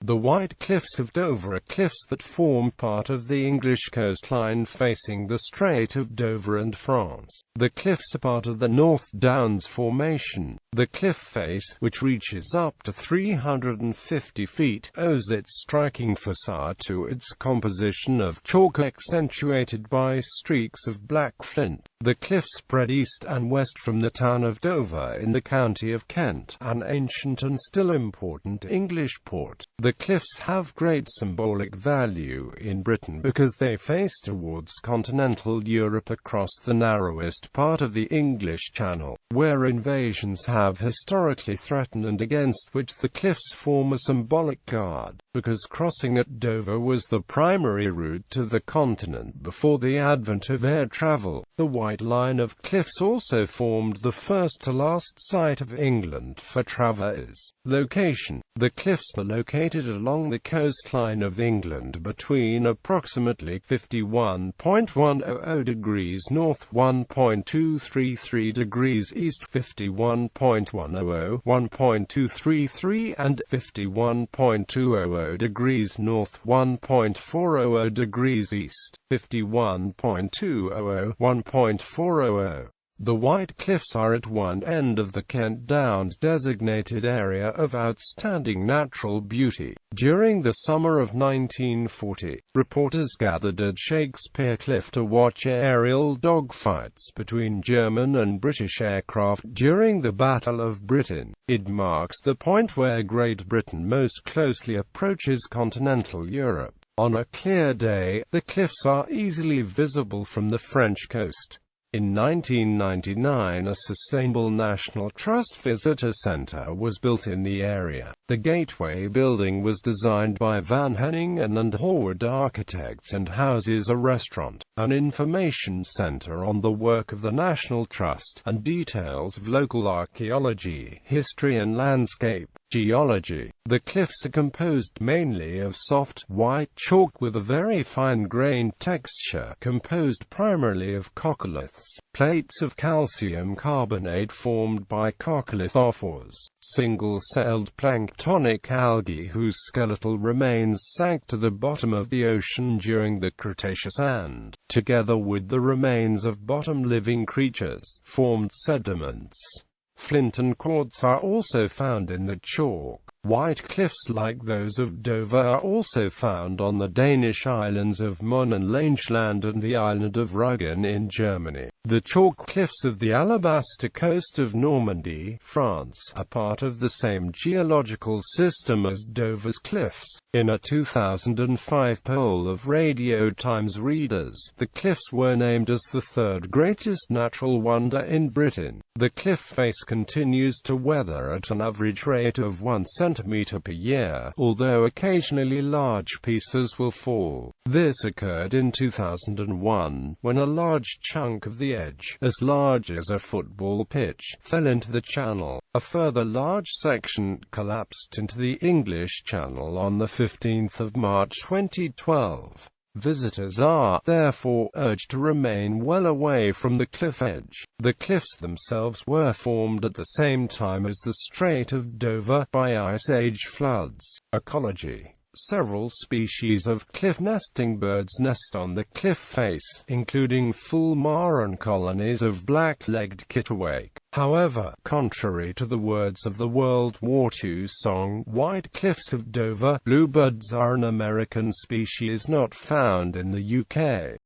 The White Cliffs of Dover are cliffs that form part of the English coastline facing the Strait of Dover and France. The cliffs are part of the North Downs Formation. The cliff face, which reaches up to 350 feet, owes its striking facade to its composition of chalk accentuated by streaks of black flint. The cliffs spread east and west from the town of Dover in the county of Kent, an ancient and still important English port. The cliffs have great symbolic value in Britain because they face towards continental Europe across the narrowest part of the English Channel, where invasions have historically threatened and against which the cliffs form a symbolic guard. Because crossing at Dover was the primary route to the continent before the advent of air travel, the White Line of cliffs also formed the first-to-last site of England for travellers. Location: the cliffs are located along the coastline of England between approximately 51.100 degrees north, 1.233 degrees east, 51.100, 1.233 and 51.200 degrees north, 1.400 degrees east, 51.200, 1.400. The White Cliffs are at one end of the Kent Downs designated area of outstanding natural beauty. During the summer of 1940, reporters gathered at Shakespeare Cliff to watch aerial dogfights between German and British aircraft during the Battle of Britain. It marks the point where Great Britain most closely approaches continental Europe. On a clear day, the cliffs are easily visible from the French coast. In 1999, a Sustainable National Trust visitor centre was built in the area. The Gateway building was designed by Van Henningen and Howard Architects and houses a restaurant, an information centre on the work of the National Trust, and details of local archaeology, history and landscape geology. The cliffs are composed mainly of soft, white chalk with a very fine-grained texture, composed primarily of coccoliths, plates of calcium carbonate formed by coccolithophores, single-celled planktonic algae whose skeletal remains sank to the bottom of the ocean during the Cretaceous and, together with the remains of bottom-living creatures, formed sediments. Flint and quartz are also found in the chalk. White cliffs like those of Dover are also found on the Danish islands of Mon and Langeland and the island of Rügen in Germany. The chalk cliffs of the Alabaster coast of Normandy, France, are part of the same geological system as Dover's cliffs. In a 2005 poll of Radio Times readers, the cliffs were named as the third greatest natural wonder in Britain. The cliff face continues to weather at an average rate of 1 centimeter per year, although occasionally large pieces will fall. This occurred in 2001, when a large chunk of the edge, as large as a football pitch, fell into the channel. A further large section collapsed into the English Channel on the 15th of March 2012. Visitors are, therefore, urged to remain well away from the cliff edge. The cliffs themselves were formed at the same time as the Strait of Dover, by Ice Age floods. Ecology: several species of cliff-nesting birds nest on the cliff face, including fulmar colonies of black-legged kittiwake. However, contrary to the words of the World War II song, White Cliffs of Dover, bluebirds are an American species not found in the UK.